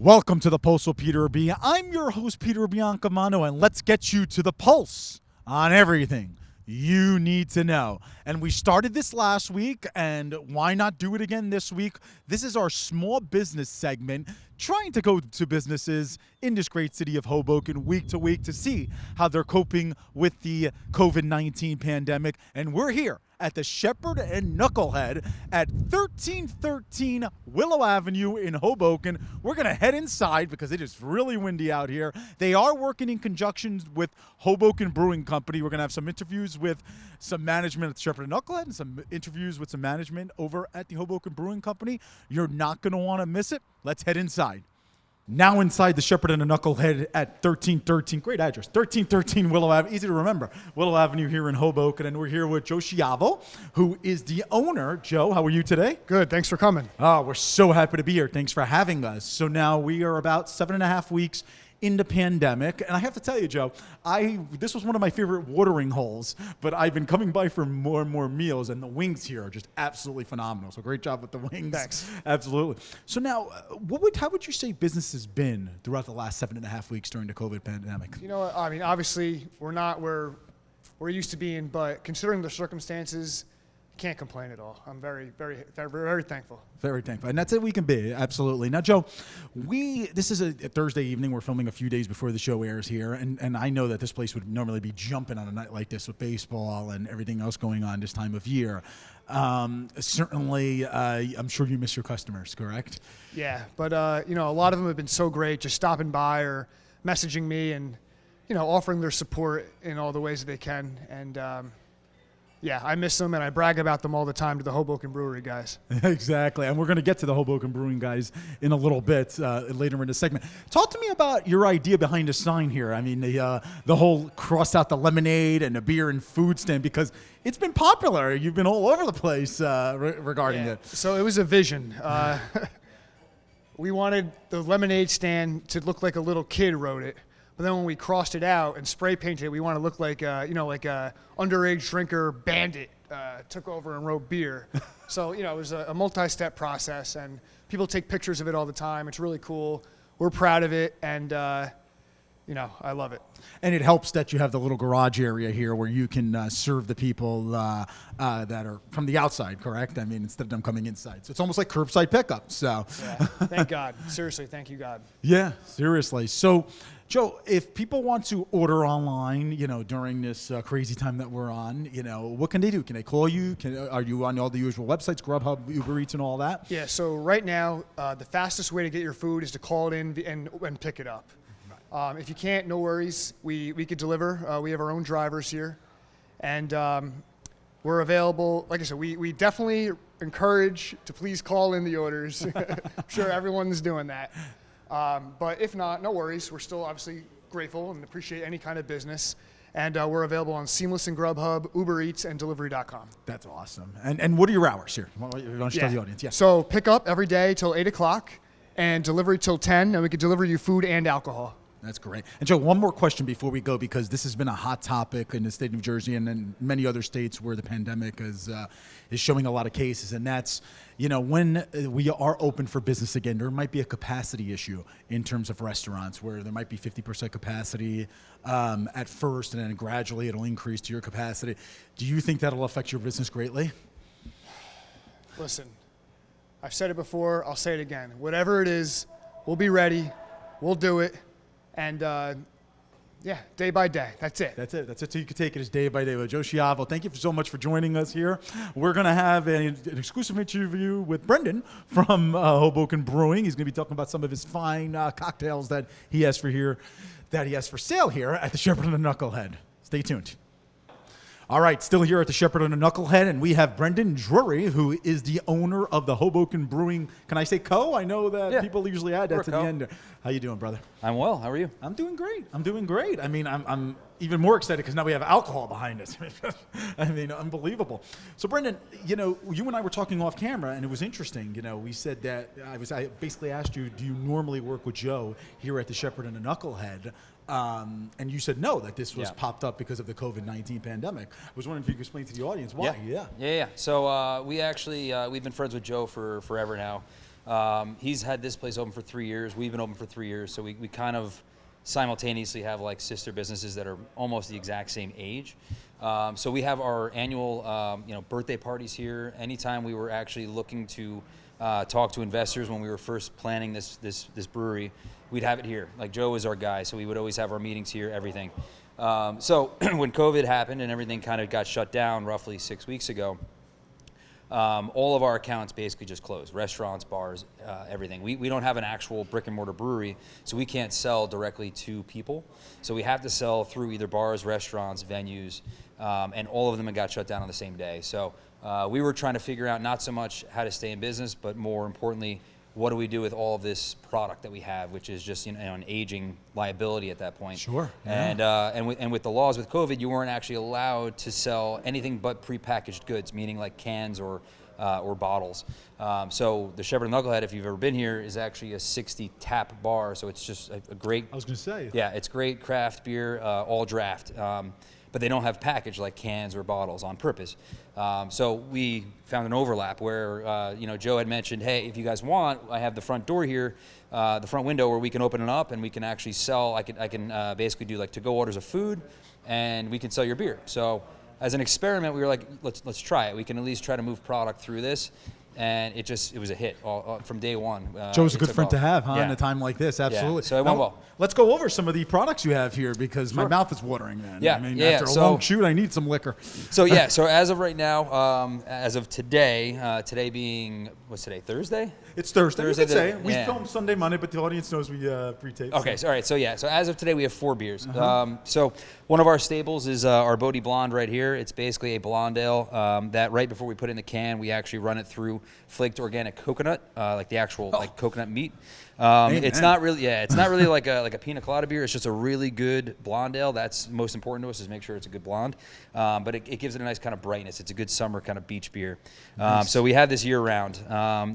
Welcome to the Pulse with Peter Urbia. I'm your host, Peter Biancamano, and let's get you to the pulse on everything you need to know. And we started this last week, and why not do it again this week? This is our small business segment, trying to go to businesses in this great city of Hoboken week to week to see how they're coping with the COVID-19 pandemic. And we're here at the Shepherd and Knucklehead at 1313 Willow Avenue in Hoboken. We're going to head inside because it is really windy out here. They are working in conjunction with Hoboken Brewing Company. We're going to have some interviews with some management at the Shepherd and Knucklehead and some interviews with some management over at the Hoboken Brewing Company. You're not going to want to miss it. Let's head inside. Now inside the Shepherd and the Knucklehead at 1313, great address, 1313 Willow Avenue, easy to remember, Willow Avenue here in Hoboken, and we're here with Joe Schiavo, who is the owner. Joe, how are you today? Good, thanks for coming. Oh, we're so happy to be here. Thanks for having us. So now we are about 7.5 weeks in the pandemic, and I have to tell you, Joe, this was one of my favorite watering holes, but I've been coming by for more and more meals, and the wings here are just absolutely phenomenal. So great job with the wings. Thanks. Absolutely. So now, how would you say business has been throughout the last 7.5 weeks during the COVID pandemic? You know what, I mean, obviously, we're not where we're used to being, but considering the circumstances, can't complain at all. I'm very, very, very, very thankful. Very thankful. And that's it we can be, absolutely. Now, Joe, this is a Thursday evening. We're filming a few days before the show airs here, and I know that this place would normally be jumping on a night like this with baseball and everything else going on this time of year. Certainly, I'm sure you miss your customers, correct? Yeah, but, a lot of them have been so great, just stopping by or messaging me and, offering their support in all the ways that they can. And, yeah, I miss them, and I brag about them all the time to the Hoboken Brewery guys. Exactly, and we're going to get to the Hoboken Brewing guys in a little bit later in the segment. Talk to me about your idea behind the sign here. I mean, the whole cross out the lemonade and the beer and food stand, because it's been popular. You've been all over the place regarding it. So it was a vision. We wanted the lemonade stand to look like a little kid wrote it. But then when we crossed it out and spray painted it, we want to look like, like a underage drinker bandit took over and wrote beer. So, it was a multi-step process, and people take pictures of it all the time. It's really cool. We're proud of it, and, I love it. And it helps that you have the little garage area here where you can serve the people that are from the outside, correct? I mean, instead of them coming inside. So it's almost like curbside pickup. So yeah, thank God. Seriously, thank you, God. Yeah, seriously. So, Joe, if people want to order online, during this crazy time that we're on, what can they do? Can they call you? Are you on all the usual websites, Grubhub, Uber Eats, and all that? Yeah, so right now, the fastest way to get your food is to call it in and pick it up. If you can't, no worries. We could deliver. We have our own drivers here. And we're available. Like I said, we definitely encourage to please call in the orders. I'm sure everyone's doing that. But if not, no worries. We're still obviously grateful and appreciate any kind of business. And we're available on Seamless and Grubhub, Uber Eats, and Delivery.com. That's awesome. And what are your hours here? Why don't you tell the audience? Yeah. So pick up every day till 8 o'clock and delivery till 10, and we can deliver you food and alcohol. That's great. And Joe, one more question before we go, because this has been a hot topic in the state of New Jersey and in many other states where the pandemic is showing a lot of cases. And that's, when we are open for business again, there might be a capacity issue in terms of restaurants where there might be 50% capacity at first, and then gradually it'll increase to your capacity. Do you think that'll affect your business greatly? Listen, I've said it before. I'll say it again. Whatever it is, we'll be ready. We'll do it. And, day by day. That's it. That's it. That's it. So you can take it as day by day. Well, Joe Schiavo, thank you so much for joining us here. We're going to have an exclusive interview with Brendan from Hoboken Brewing. He's going to be talking about some of his fine cocktails that he has for sale here at the Shepherd and the Knucklehead. Stay tuned. All right, still here at the Shepherd and the Knucklehead, and we have Brendan Drury, who is the owner of the Hoboken Brewing. Can I say co? I know that people usually add that to the end. How you doing, brother? I'm well. How are you? I'm doing great. I mean, I'm even more excited because now we have alcohol behind us. I mean, unbelievable. So, Brendan, you and I were talking off camera, and it was interesting. We said that I basically asked you, do you normally work with Joe here at the Shepherd and the Knucklehead? And you said no, that this was popped up because of the COVID-19 pandemic. I was wondering if you could explain to the audience why. Yeah. So we actually, we've been friends with Joe for forever now. He's had this place open for 3 years. We've been open for 3 years, so we kind of simultaneously have like sister businesses that are almost the exact same age. So we have our annual birthday parties here. Anytime we were actually looking to talk to investors when we were first planning this brewery, we'd have it here. Like Joe is our guy, so we would always have our meetings here, everything. So when COVID happened and everything kind of got shut down roughly 6 weeks ago, all of our accounts basically just closed. Restaurants, bars, everything. We don't have an actual brick and mortar brewery, so we can't sell directly to people. So we have to sell through either bars, restaurants, venues, and all of them got shut down on the same day. So we were trying to figure out not so much how to stay in business, but more importantly, what do we do with all of this product that we have, which is just an aging liability at that point. Sure. Yeah. And with the laws with COVID, you weren't actually allowed to sell anything but prepackaged goods, meaning like cans or bottles. So the Shepherd and Knucklehead, if you've ever been here, is actually a 60 tap bar. So it's just a great. I was going to say. Yeah, it's great craft beer, all draft. But they don't have package like cans or bottles on purpose. So we found an overlap where, Joe had mentioned, hey, if you guys want, I have the front door here, the front window where we can open it up and we can actually sell. I can basically do like to-go orders of food, and we can sell your beer. So as an experiment, we were like, let's try it. We can at least try to move product through this. And it was a hit from day one. Joe's a good friend to have, huh? Yeah. In a time like this, absolutely. Yeah. So it went well. Let's go over some of the products you have here because my mouth is watering, man. Yeah. I mean, Yeah. after a long shoot, I need some liquor. So as of right now, as of today, today being, what's today, Thursday? It's Thursday. Thursday We could say. We yeah. film Sunday, Monday, but the audience knows we pre-tape. Okay, so all right, so as of today we have 4 beers. So one of our staples is our Bodhi Blonde right here. It's basically a blonde ale that right before we put it in the can, we actually run it through flaked organic coconut, like the actual like coconut meat. It's not really like a pina colada beer. It's just a really good blonde ale. That's most important to us, is make sure it's a good blonde. But it gives it a nice kind of brightness. It's a good summer kind of beach beer. Nice. So we have this year round.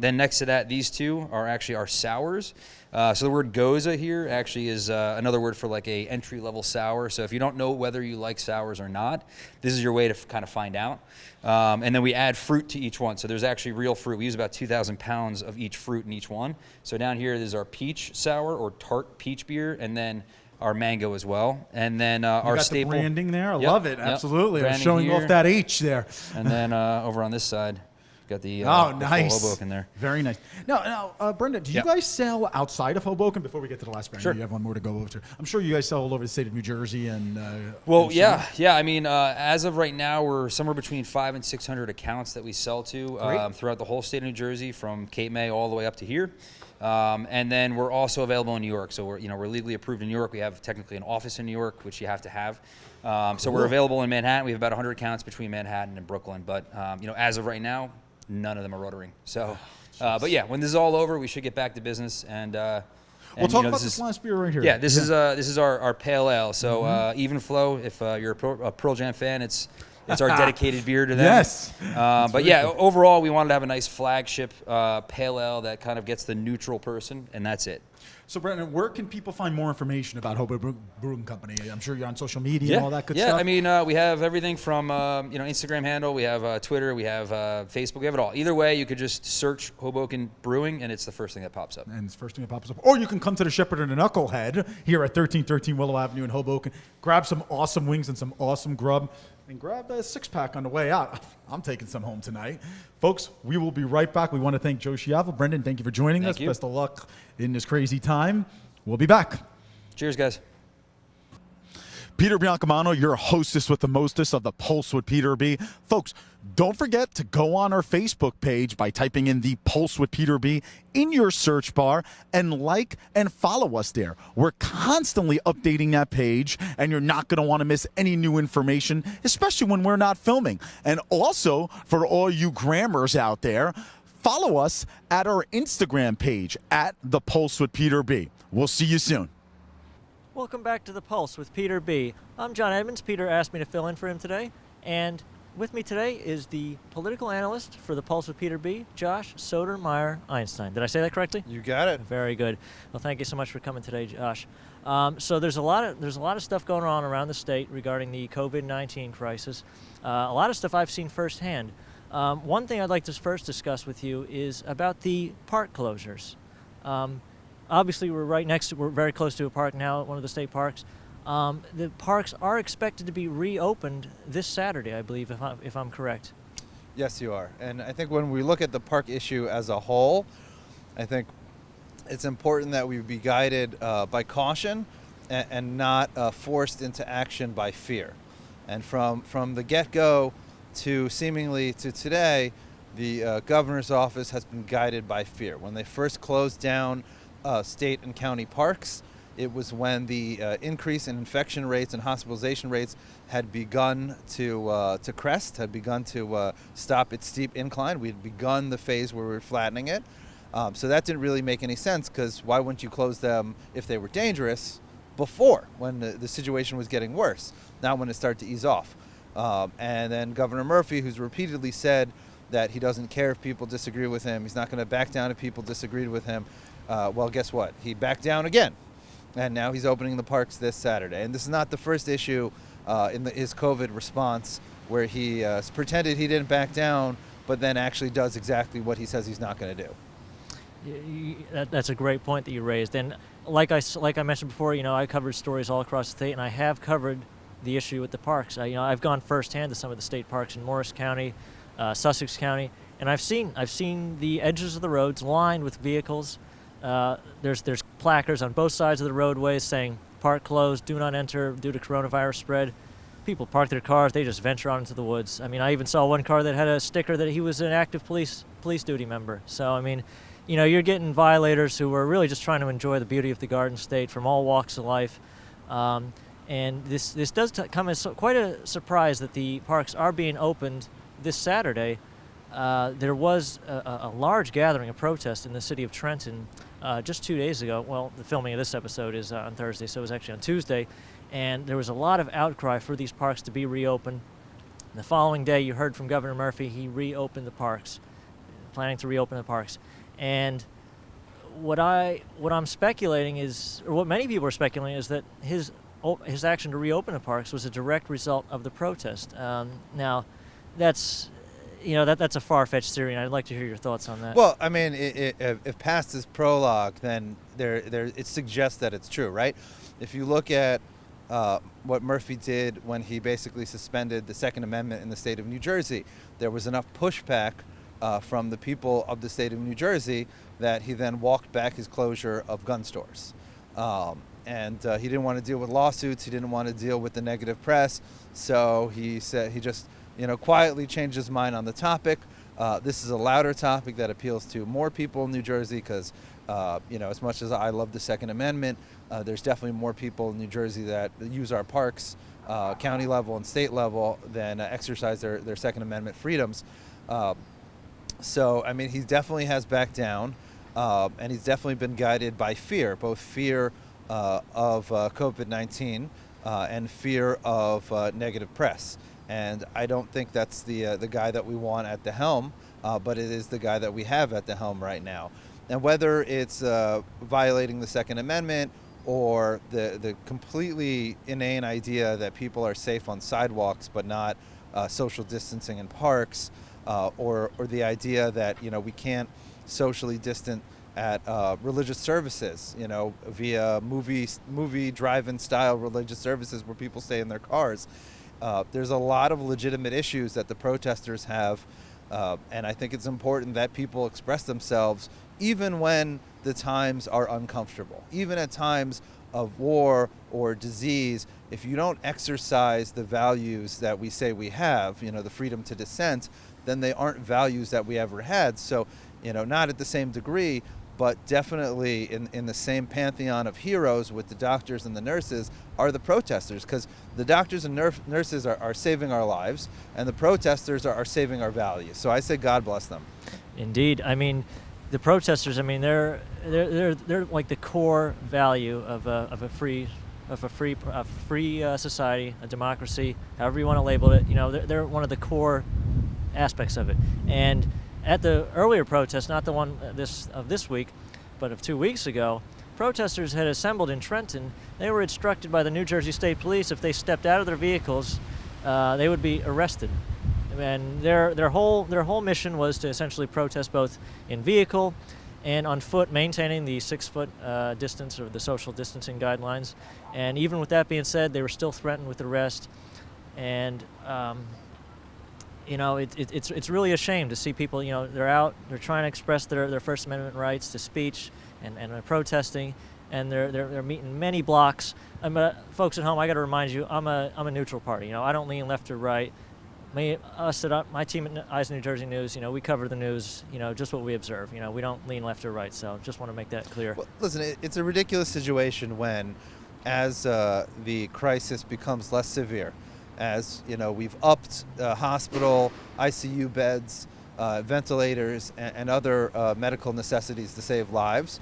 Then next to that, these two are actually our sours. So the word goza here actually is another word for like a entry-level sour. So if you don't know whether you like sours or not, this is your way to kind of find out. And then we add fruit to each one. So there's actually real fruit. We use about 2,000 pounds of each fruit in each one. So down here is our peach sour or tart peach beer, and then our mango as well. And then our got staple. The branding there. I Yep, love it. yep. Absolutely. I'm Branding showing here. off that H there. And then over on this side, got the nice. the full Hoboken there. Very nice. Now, Brenda, do you Yep. guys sell outside of Hoboken? Before we get to the last brand, Sure. you have one more to go over to. I'm sure you guys sell all over the state of New Jersey and. Well, and yeah. I mean, as of right now, we're somewhere between 500 and 600 accounts that we sell to throughout the whole state of New Jersey, from Cape May all the way up to here. And then we're also available in New York. So we're legally approved in New York. We have technically an office in New York, which you have to have. So we're available in Manhattan. We have about 100 accounts between Manhattan and Brooklyn. But as of right now, none of them are rotary. So, but yeah, when this is all over, we should get back to business. And We'll talk about this last beer right here. Yeah, this is our pale ale. So Even Flow, if you're a Pearl Jam fan, it's our dedicated beer to them. Yes. But yeah, overall, we wanted to have a nice flagship pale ale that kind of gets the neutral person, and that's it. So, Brandon, where can people find more information about Hobo Brewing Company? I'm sure you're on social media and all that good stuff. Yeah, I mean, we have everything from Instagram handle, we have Twitter, we have Facebook, we have it all. Either way, you could just search Hoboken Brewing, and it's the first thing that pops up. And it's the first thing that pops up. Or you can come to the Shepherd and the Knucklehead here at 1313 Willow Avenue in Hoboken. Grab some awesome wings and some awesome grub. And grab a 6-pack on the way out. I'm taking some home tonight. Folks, we will be right back. We want to thank Joe Schiavo. Brendan, thank you for joining us. You. Best of luck in this crazy time. We'll be back. Cheers, guys. Peter Biancamano, your hostess with the mostest of the Pulse with Peter B. Folks, don't forget to go on our Facebook page by typing in the Pulse with Peter B in your search bar and like and follow us there. We're constantly updating that page, and you're not going to want to miss any new information, especially when we're not filming. And also, for all you grammars out there, follow us at our Instagram page at the Pulse with Peter B. We'll see you soon. Welcome back to The Pulse with Peter B. I'm John Edmonds. Peter asked me to fill in for him today. And with me today is the political analyst for The Pulse with Peter B, Josh Sodermeyer Einstein. Did I say that correctly? You got it. Very good. Well, thank you so much for coming today, Josh. So there's a lot of stuff going on around the state regarding the COVID-19 crisis. A lot of stuff I've seen firsthand. One thing I'd like to first discuss with you is about the park closures. Obviously, we're very close to a park now, one of the state parks. The parks are expected to be reopened this Saturday, I believe, if I'm correct. Yes, you are. And I think when we look at the park issue as a whole, I think it's important that we be guided by caution and not forced into action by fear. And from the get-go to seemingly to today, the governor's office has been guided by fear. When they first closed down state and county parks, it was when the increase in infection rates and hospitalization rates had begun to crest, had begun to stop its steep incline. We had begun the phase where we were flattening it. So that didn't really make any sense, because why wouldn't you close them if they were dangerous before, when the situation was getting worse, not when it started to ease off? And then Governor Murphy, who's repeatedly said that he doesn't care if people disagree with him, he's not going to back down if people disagreed with him. Well, guess what? He backed down again. And now he's opening the parks this Saturday. And this is not the first issue in his COVID response where he pretended he didn't back down, but then actually does exactly what he says he's not going to do. That's a great point that you raised. And like I mentioned before, I covered stories all across the state, and I have covered the issue with the parks. I've gone firsthand to some of the state parks in Morris County, Sussex County, and I've seen the edges of the roads lined with vehicles. There's placards on both sides of the roadways saying "Park closed, do not enter due to coronavirus spread." People park their cars; they just venture out into the woods. I mean, I even saw one car that had a sticker that he was an active police duty member. So I mean, you're getting violators who are really just trying to enjoy the beauty of the Garden State from all walks of life. And this does come as quite a surprise that the parks are being opened this Saturday. There was a large gathering of protest in the city of Trenton just 2 days ago. Well, the filming of this episode is on Thursday, so it was actually on Tuesday. And there was a lot of outcry for these parks to be reopened. And the following day, you heard from Governor Murphy, he reopened the parks, planning to reopen the parks. And what I'm speculating is, or what many people are speculating, is that his action to reopen the parks was a direct result of the protest. Now, that's a far-fetched theory, and I'd like to hear your thoughts on that. Well, I mean, if past is prologue, then it suggests that it's true, right? If you look at what Murphy did when he basically suspended the Second Amendment in the state of New Jersey, there was enough pushback from the people of the state of New Jersey that he then walked back his closure of gun stores. And he didn't want to deal with lawsuits. He didn't want to deal with the negative press. So he said he just quietly changed his mind on the topic. This is a louder topic that appeals to more people in New Jersey because, as much as I love the Second Amendment, there's definitely more people in New Jersey that use our parks, county level and state level, than exercise their Second Amendment freedoms. So, I mean, he definitely has backed down, and he's definitely been guided by fear, both fear of COVID-19 and fear of negative press. And I don't think that's the guy that we want at the helm, but it is the guy that we have at the helm right now. And whether it's violating the Second Amendment or the completely inane idea that people are safe on sidewalks but not social distancing in parks, or the idea that we can't socially distant at religious services, via movie drive-in style religious services where people stay in their cars. There's a lot of legitimate issues that the protesters have, and I think it's important that people express themselves even when the times are uncomfortable. Even at times of war or disease, if you don't exercise the values that we say we have, the freedom to dissent, then they aren't values that we ever had. So, not at the same degree, but definitely in the same pantheon of heroes with the doctors and the nurses are the protesters, because the doctors and nurses are saving our lives, and the protesters are saving our values. So I say God bless them. Indeed. I mean, the protesters, they're like the core value of a free society, a democracy, however you want to label it. They're one of the core aspects of it. And at the earlier protest, not the one of this week, but of 2 weeks ago, protesters had assembled in Trenton. They were instructed by the New Jersey State Police if they stepped out of their vehicles, they would be arrested. and their whole mission was to essentially protest both in vehicle and on foot, maintaining the 6-foot distance or the social distancing guidelines. And even with that being said, they were still threatened with arrest. And it's really a shame to see people. They're out, they're trying to express their First Amendment rights to speech, and they're protesting, and they're meeting many blocks. Folks at home, I got to remind you, I'm a neutral party. I don't lean left or right. My team at Eyes New Jersey News, we cover the news, just what we observe. We don't lean left or right. So just want to make that clear. Well, listen, it's a ridiculous situation when, as the crisis becomes less severe, as we've upped hospital, ICU beds, ventilators, and other medical necessities to save lives,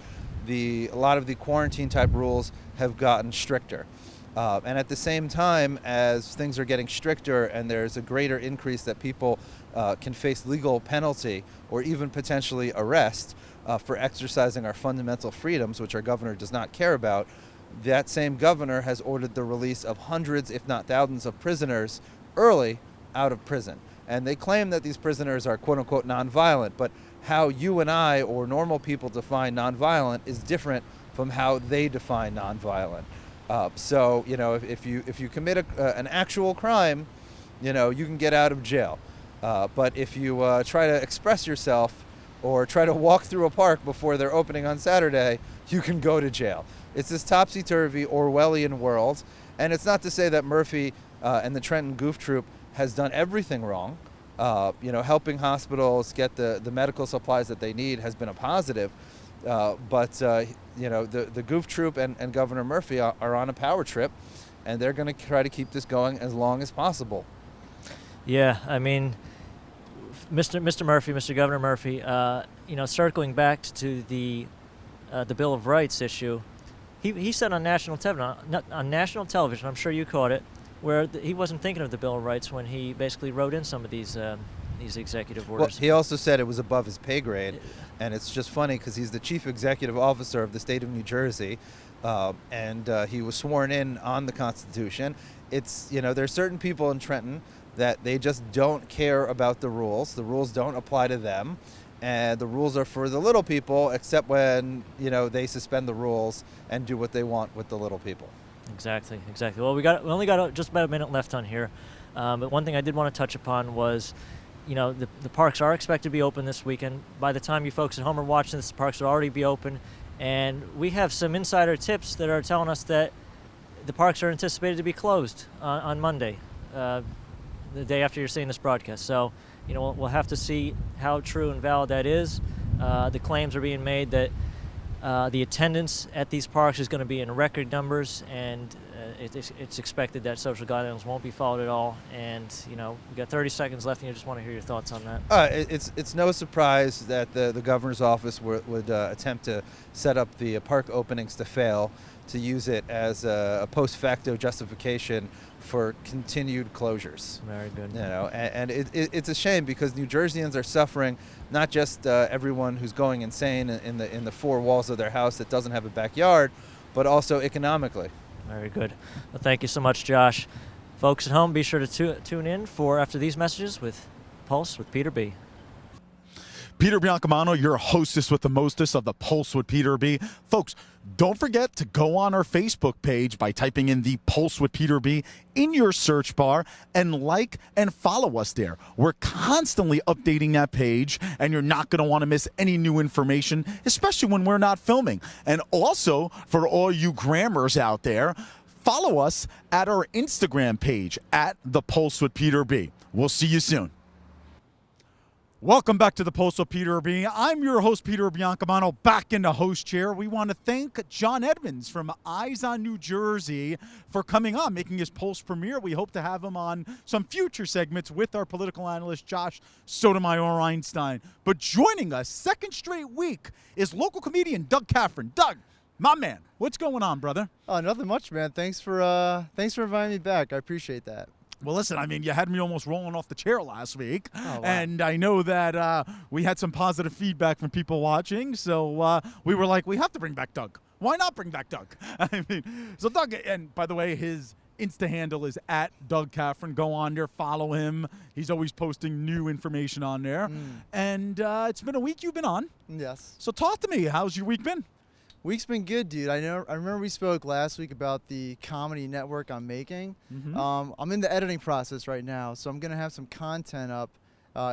a lot of the quarantine type rules have gotten stricter. And at the same time, as things are getting stricter and there's a greater increase that people can face legal penalty or even potentially arrest for exercising our fundamental freedoms, which our governor does not care about, that same governor has ordered the release of hundreds, if not thousands, of prisoners early out of prison. And they claim that these prisoners are quote-unquote nonviolent, but how you and I or normal people define nonviolent is different from how they define nonviolent. So if you commit an actual crime, you can get out of jail. But if you try to express yourself or try to walk through a park before they're opening on Saturday, you can go to jail. It's this topsy-turvy Orwellian world, and it's not to say that Murphy and the Trenton Goof Troop has done everything wrong. Helping hospitals get the medical supplies that they need has been a positive. But the Goof Troop and Governor Murphy are on a power trip, and they're going to try to keep this going as long as possible. Yeah, I mean, Mr. Murphy, Mr. Governor Murphy, circling back to the Bill of Rights issue, he said on national television, I'm sure you caught it, where he wasn't thinking of the Bill of Rights when he basically wrote in some of these executive orders. Well, he also said it was above his pay grade, and it's just funny because he's the chief executive officer of the state of New Jersey, and he was sworn in on the Constitution. It's there's certain people in Trenton that they just don't care about the rules. The rules don't apply to them, and the rules are for the little people, except when they suspend the rules and do what they want with the little people. Exactly. Well, we only got just about a minute left on here, but one thing I did want to touch upon was, the parks are expected to be open this weekend. By the time you folks at home are watching this, the parks will already be open, and we have some insider tips that are telling us that the parks are anticipated to be closed on Monday, the day after you're seeing this broadcast. So, we'll have to see how true and valid that is. The claims are being made that the attendance at these parks is going to be in record numbers, and it's expected that social guidelines won't be followed at all. And we got 30 seconds left, and I just want to hear your thoughts on that. It's no surprise that the governor's office would attempt to set up the park openings to fail, to use it as a post facto justification for continued closures. Very good. And it's a shame because New Jerseyans are suffering, not just everyone who's going insane in the four walls of their house that doesn't have a backyard, but also economically. Very good. Well, thank you so much, Josh. Folks at home, be sure to tune in for After These Messages with Pulse with Peter B. Peter Biancamano, your hostess with the mostest of the Pulse with Peter B. Folks, don't forget to go on our Facebook page by typing in the Pulse with Peter B in your search bar and like and follow us there. We're constantly updating that page, and you're not going to want to miss any new information, especially when we're not filming. And also, for all you grammars out there, follow us at our Instagram page at the Pulse with Peter B. We'll see you soon. Welcome back to the Pulse with Peter B. I'm your host, Peter Biancamano, back in the host chair. We want to thank John Edmonds from Eyes on New Jersey for coming on, making his Pulse premiere. We hope to have him on some future segments with our political analyst, Josh Sotomayor Einstein. But joining us, second straight week, is local comedian Doug Caffron. Doug, my man, what's going on, brother? Oh, nothing much, man. Thanks for inviting me back. I appreciate that. Well, listen, I mean, you had me almost rolling off the chair last week, Oh, wow. and I know that we had some positive feedback from people watching, so we were like, we have to bring back Doug. Why not bring back Doug? I mean, so Doug, and by the way, his Insta handle is at Doug Caffron. Go on there, follow him. He's always posting new information on there. And it's been a week you've been on. Yes. So talk to me. How's your week been? Week's been good, dude. I remember we spoke last week about the comedy network I'm making. I'm in the editing process right now, so I'm gonna have some content up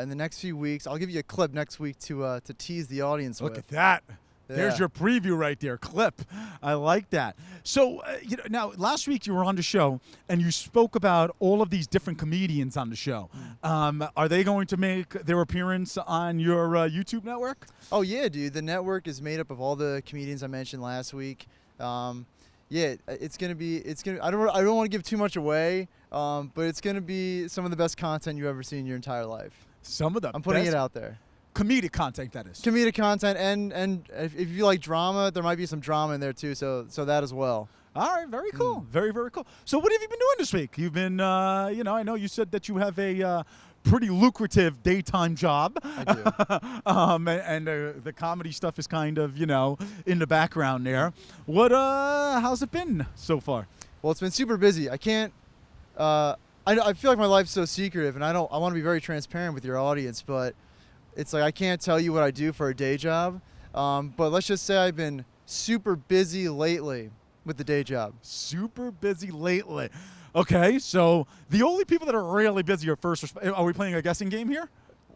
in the next few weeks. I'll give you a clip next week to tease the audience Look with. at that. There's Yeah. your preview right there, clip. I like that. So, now last week you were on the show and you spoke about all of these different comedians on the show. Are they going to make their appearance on your YouTube network? Oh yeah, dude. The network is made up of all the comedians I mentioned last week. Yeah, it's gonna be. I don't want to give too much away, but it's gonna be some of the best content you've ever seen in your entire life. Some of them. I'm putting it out there. Comedic content, that is. Comedic content, and if you like drama, there might be some drama in there too. So that as well. All right, very cool. Very, very cool. So what have you been doing this week? You've been, I know you said that you have a pretty lucrative daytime job. I do. And the comedy stuff is kind of, in the background there. How's it been so far? Well, it's been super busy. I can't. I feel like my life's so secretive, and I want to be very transparent with your audience, but it's like I can't tell you what I do for a day job. But let's just say I've been super busy lately with the day job. Super busy lately. Okay, so the only people that are really busy are are we playing a guessing game here?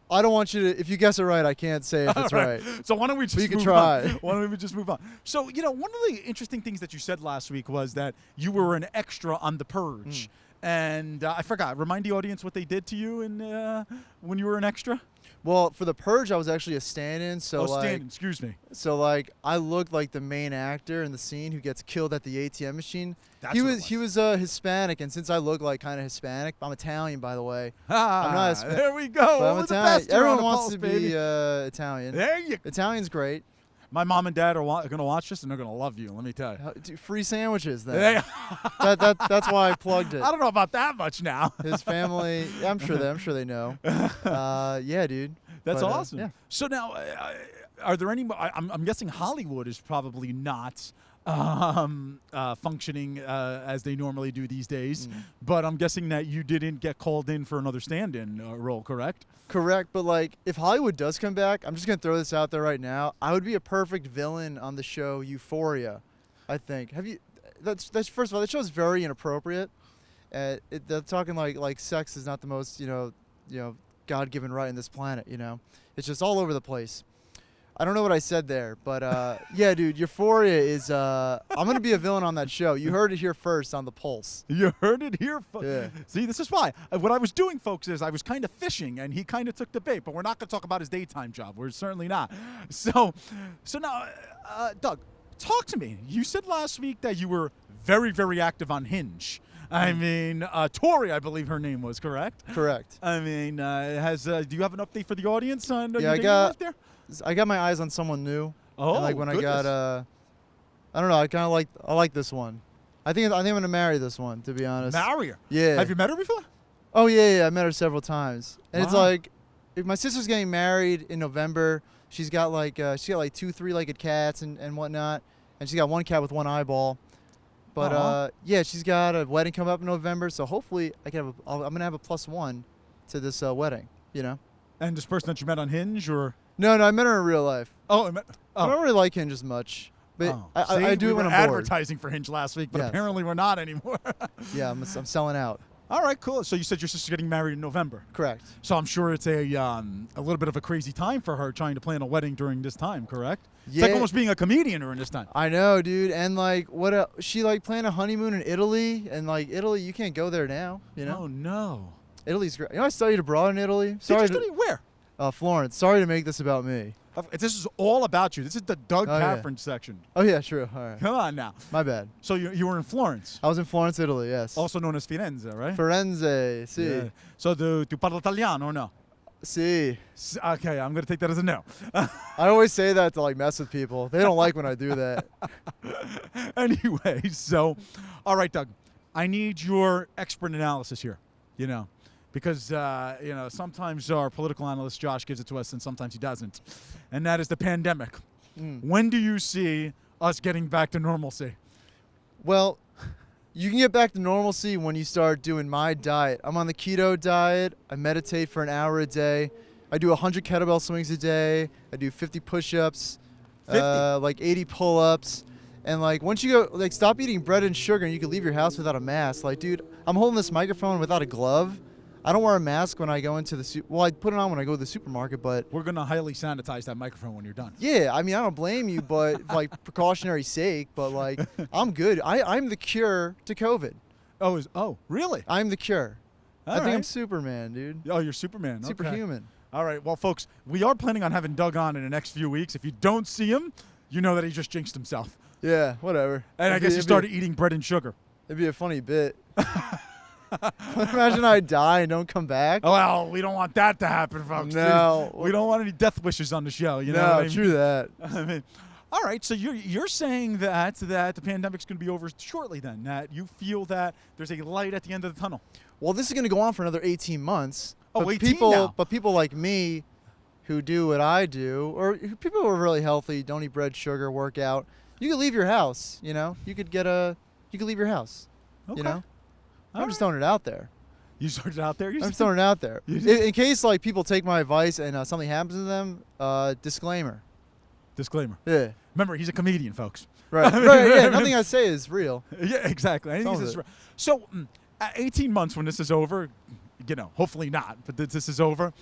I don't want you to. If you guess it right, I can't say if it's All right. So why don't we just you can move try. on? Why don't we just move on? So, one of the interesting things that you said last week was that you were an extra on The Purge. And I forgot. Remind the audience what they did to you when you were an extra? Well, for the Purge, I was actually a stand-in. So Excuse me. So I looked like the main actor in the scene who gets killed at the ATM machine. That's he what it was he was Hispanic, and since I look like kind of Hispanic, I'm Italian, by the way. Ah, I'm not Hispa- there we go. But I'm All the Italian. best here on Everyone the wants Pulse, to baby. be Italian. There you go. Italian's great. My mom and dad are going to watch this, and they're going to love you, let me tell you. Free sandwiches then. They- That's why I plugged it. I don't know about that much now. His family, I'm sure they know. Yeah, dude. That's But, awesome. yeah. So now, are there any? I'm guessing Hollywood is probably not functioning as they normally do these days. But I'm guessing that you didn't get called in for another stand-in role, correct? Correct, but like if Hollywood does come back, I'm just gonna throw this out there right now. I would be a perfect villain on the show Euphoria. I think. Have you? That's first of all, that show is very inappropriate. They're talking like sex is not the most God-given right in this planet. It's just all over the place. I don't know what I said there, but yeah, dude, Euphoria is. I'm gonna be a villain on that show. You heard it here first on the Pulse. You heard it here. Yeah. See, this is why. What I was doing, folks, is I was kind of fishing, and he kind of took the bait. But we're not going to talk about his daytime job. We're certainly not. So now, Doug, talk to me. You said last week that you were very, very active on Hinge. I mean, Tori, I believe her name was, correct? Correct. I mean, do you have an update for the audience on your Yeah, dating life there? I got my eyes on someone new. Oh, and like when goodness. I got I don't know, I like this one. I think I'm gonna marry this one, to be honest. Marry her. Yeah. Have you met her before? Oh yeah, I met her several times. And it's Wow. like if my sister's getting married in November. She's got like 2 three-legged cats and whatnot, and she's got one cat with one eyeball. But Aw. yeah, she's got a wedding coming up in November, so hopefully I'm gonna have a +1 to this wedding. And this person that you met on Hinge, or? No, I met her in real life. Oh, I don't really like Hinge as much, but Oh. I See, do we it when were I'm bored. advertising for Hinge last week, but Yes. apparently we're not anymore. Yeah, I'm selling out. All right, cool. So you said your sister's getting married in November. Correct. So I'm sure it's a little bit of a crazy time for her trying to plan a wedding during this time, correct? It's like Yeah. almost being a comedian during this time. I know, dude. And like, what else? She like planned a honeymoon in Italy, and like Italy, you can't go there now. Oh, no. Italy's great. I studied abroad in Italy. Did Sorry, you study where? Florence. Sorry to make this about me. This is all about you. This is the Doug Oh, yeah. Caffron section. Oh yeah, true. All right. Come on now. My bad. So you were in Florence, I was in Florence, Italy. Yes. also known as Firenze, right? Firenze. Si. Yeah. So do you parlo italiano or no? Si. Okay, I'm going to take that as a no. I always say that to like mess with people. They don't like when I do that. Anyway, so, all right, Doug, I need your expert analysis here, because, sometimes our political analyst, Josh, gives it to us and sometimes he doesn't. And that is the pandemic. When do you see us getting back to normalcy? Well, You can get back to normalcy when you start doing my diet. I'm on the keto diet. I meditate for an hour a day. I do 100 kettlebell swings a day. I do 50 push-ups, 50? like 80 pull-ups. And like once you go, like stop eating bread and sugar and you can leave your house without a mask. Like, dude, I'm holding this microphone without a glove. I don't wear a mask when I go into the well, I put it on when I go to the supermarket, but We're going to highly sanitize that microphone when you're done. yeah, I mean, I don't blame you, but like precautionary sake, but like I'm good. I'm the cure to COVID. Oh, really? I'm the cure. All I think I'm right. Superman, dude. Oh, you're Superman. Okay. Superhuman. All right. Well, folks, we are planning on having Doug on in the next few weeks. If you don't see him, you know that he just jinxed himself. Yeah, whatever. And I guess he started eating bread and sugar. It'd be a funny bit. Imagine I die and don't come back. Oh, well, we don't want that to happen, folks. No. We don't want any death wishes on the show. You know what I No, mean? true that. I mean, all right. So you're saying that the pandemic's going to be over shortly then, that you feel that there's a light at the end of the tunnel. Well, this is going to go on for another 18 months. Oh, but 18 people, now. But people like me who do what I do, or people who are really healthy, don't eat bread, sugar, work out, you could leave your house, you know? You could leave your house, Okay. you know? All I'm just right. throwing it out there. You started out there. I'm just throwing it out there. You In case like people take my advice and something happens to them, disclaimer. Disclaimer. Yeah. Remember, he's a comedian, folks. Right. Right. Yeah. Nothing I say is real. Yeah, exactly. I think Some this of is it. right. So, at 18 months when this is over, you know, hopefully not, but this is over.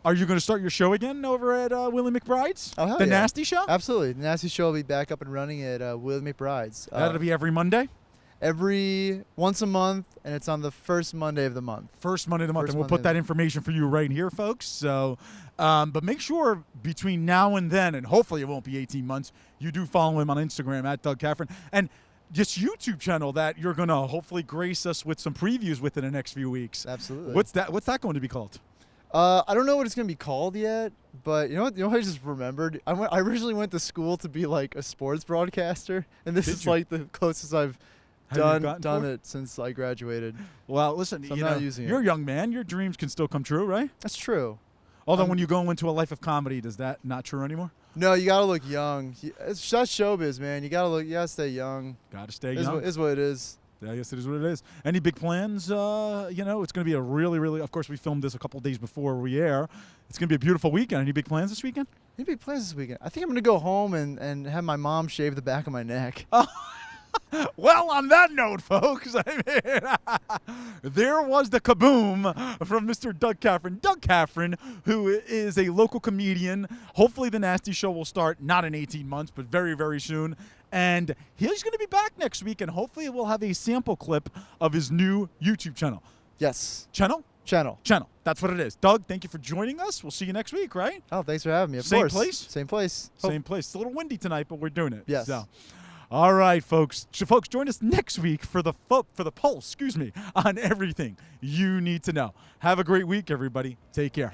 Are you going to start your show again over at Willie McBride's? Oh, hell The yeah. Nasty Show? Absolutely. The Nasty Show will be back up and running at Willie McBride's. That'll be every Monday? Once a month, and it's on the first Monday of the month. First Monday of the month. First And we'll Monday put of that the- information for you right here, folks. So, but make sure between now and then, and hopefully it won't be 18 months, you do follow him on Instagram at Doug Caffron. And this YouTube channel that you're going to hopefully grace us with some previews with in the next few weeks. Absolutely. What's that going to be called? I don't know what it's gonna be called yet, but you know what I just remembered? I originally went to school to be like a sports broadcaster, and this Did is you? like the closest I've Have you done gotten for it since I graduated. Well, listen, So I'm you not know, using it. you're a young man. Your dreams can still come true, right? That's true. Although when you go into a life of comedy, does that not true anymore? No, you gotta look young. It's just showbiz, man. You gotta stay young. Got to stay Is young. what it is. Yeah, I guess it is what it is. Any big plans? You know, it's going to be a really, really. Of course, we filmed this a couple days before we air. It's going to be a beautiful weekend. Any big plans this weekend? Any big plans this weekend? I think I'm gonna go home and have my mom shave the back of my neck. Well, on that note, folks, I mean, there was the kaboom from Mr. Doug Caffron. Doug Caffron, who is a local comedian. Hopefully, the Nasty Show will start not in 18 months, but very, very soon. And he's going to be back next week, and hopefully, we'll have a sample clip of his new YouTube channel. Yes. Channel? Channel. Channel. That's what it is. Doug, thank you for joining us. We'll see you next week, right? Oh, thanks for having me. Of Same course. place? Same place. Same place. It's a little windy tonight, but we're doing it. Yes. So, all right, folks. So, folks, join us next week for the pulse. On everything you need to know. Have a great week, everybody. Take care.